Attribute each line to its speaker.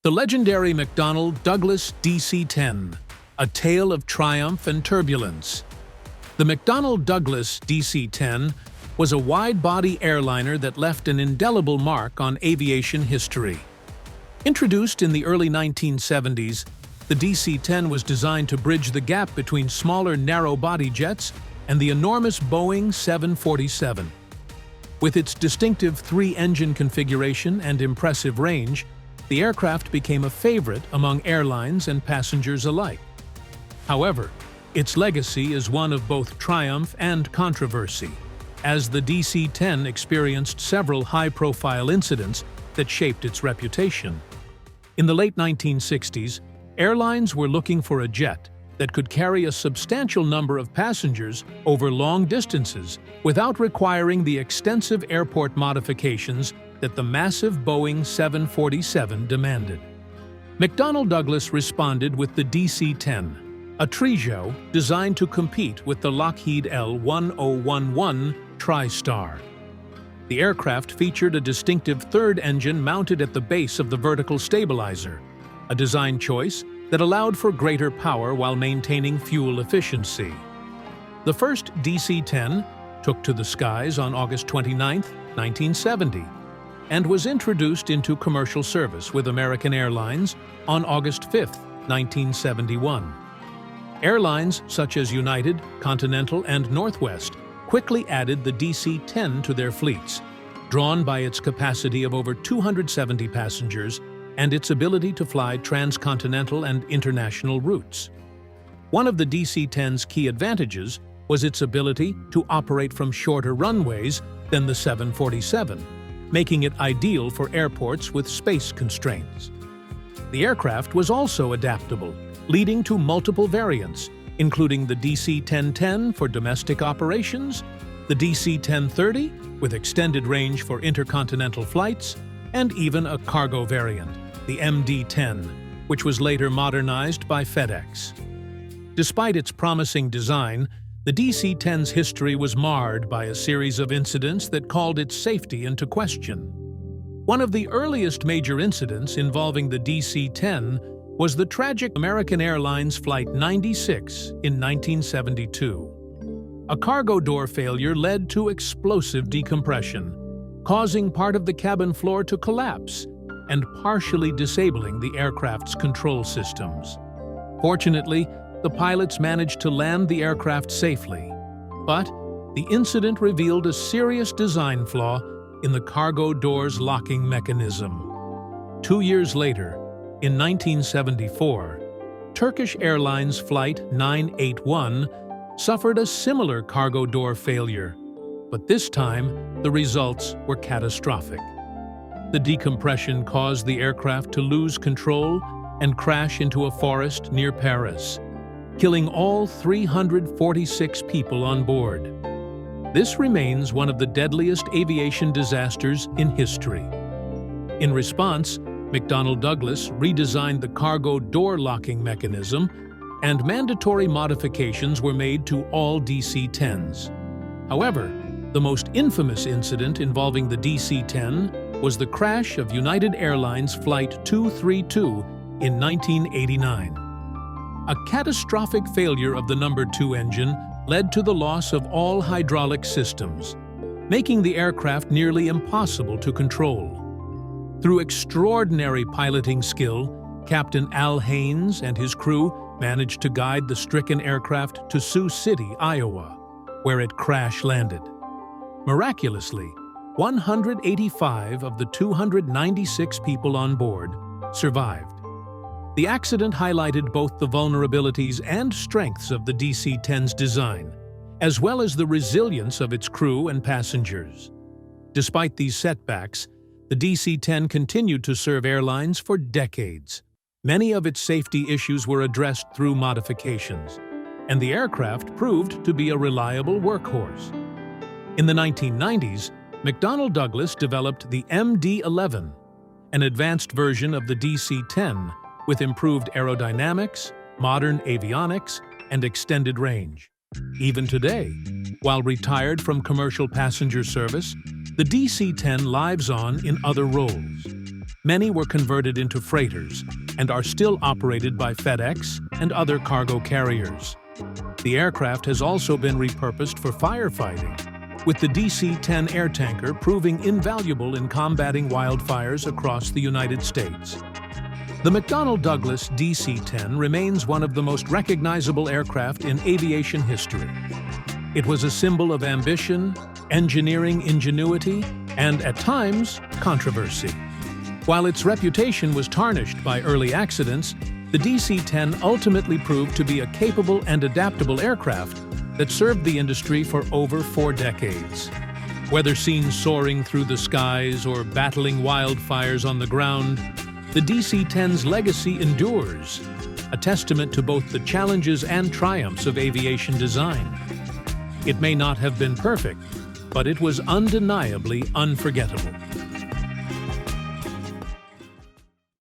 Speaker 1: The legendary McDonnell Douglas DC-10, a tale of triumph and turbulence. The McDonnell Douglas DC-10 was a wide-body airliner that left an indelible mark on aviation history. Introduced in the early 1970s, the DC-10 was designed to bridge the gap between smaller narrow-body jets and the enormous Boeing 747. With its distinctive three-engine configuration and impressive range, the aircraft became a favorite among airlines and passengers alike. However, its legacy is one of both triumph and controversy, as the DC-10 experienced several high-profile incidents that shaped its reputation. In the late 1960s, airlines were looking for a jet that could carry a substantial number of passengers over long distances without requiring the extensive airport modifications that the massive Boeing 747 demanded. McDonnell Douglas responded with the DC-10, a Trijo designed to compete with the Lockheed L-1011 TriStar. The aircraft featured a distinctive third engine mounted at the base of the vertical stabilizer, a design choice that allowed for greater power while maintaining fuel efficiency. The first DC-10 took to the skies on August 29, 1970, and was introduced into commercial service with American Airlines on August 5, 1971. Airlines such as United, Continental, and Northwest quickly added the DC-10 to their fleets, drawn by its capacity of over 270 passengers and its ability to fly transcontinental and international routes. One of the DC-10's key advantages was its ability to operate from shorter runways than the 747, making it ideal for airports with space constraints. The aircraft was also adaptable, leading to multiple variants, including the DC-1010 for domestic operations, the DC-1030 with extended range for intercontinental flights, and even a cargo variant, the MD-10, which was later modernized by FedEx. Despite its promising design, the DC-10's history was marred by a series of incidents that called its safety into question. One of the earliest major incidents involving the DC-10 was the tragic American Airlines Flight 96 in 1972. A cargo door failure led to explosive decompression, causing part of the cabin floor to collapse and partially disabling the aircraft's control systems. Fortunately, the pilots managed to land the aircraft safely, but the incident revealed a serious design flaw in the cargo door's locking mechanism. 2 years later, in 1974, Turkish Airlines Flight 981 suffered a similar cargo door failure, but this time the results were catastrophic. The decompression caused the aircraft to lose control and crash into a forest near Paris, killing all 346 people on board. This remains one of the deadliest aviation disasters in history. In response, McDonnell Douglas redesigned the cargo door locking mechanism, and mandatory modifications were made to all DC-10s. However, the most infamous incident involving the DC-10 was the crash of United Airlines Flight 232 in 1989. A catastrophic failure of the number 2 engine led to the loss of all hydraulic systems, making the aircraft nearly impossible to control. Through extraordinary piloting skill, Captain Al Haynes and his crew managed to guide the stricken aircraft to Sioux City, Iowa, where it crash-landed. Miraculously, 185 of the 296 people on board survived. The accident highlighted both the vulnerabilities and strengths of the DC-10's design, as well as the resilience of its crew and passengers. Despite these setbacks, the DC-10 continued to serve airlines for decades. Many of its safety issues were addressed through modifications, and the aircraft proved to be a reliable workhorse. In the 1990s, McDonnell Douglas developed the MD-11, an advanced version of the DC-10 with improved aerodynamics, modern avionics, and extended range. Even today, while retired from commercial passenger service, the DC-10 lives on in other roles. Many were converted into freighters and are still operated by FedEx and other cargo carriers. The aircraft has also been repurposed for firefighting, with the DC-10 air tanker proving invaluable in combating wildfires across the United States. The McDonnell Douglas DC-10 remains one of the most recognizable aircraft in aviation history. It was a symbol of ambition, engineering ingenuity, and, at times, controversy. While its reputation was tarnished by early accidents, the DC-10 ultimately proved to be a capable and adaptable aircraft that served the industry for over 4 decades. Whether seen soaring through the skies or battling wildfires on the ground, the DC-10's legacy endures, a testament to both the challenges and triumphs of aviation design. It may not have been perfect, but it was undeniably unforgettable.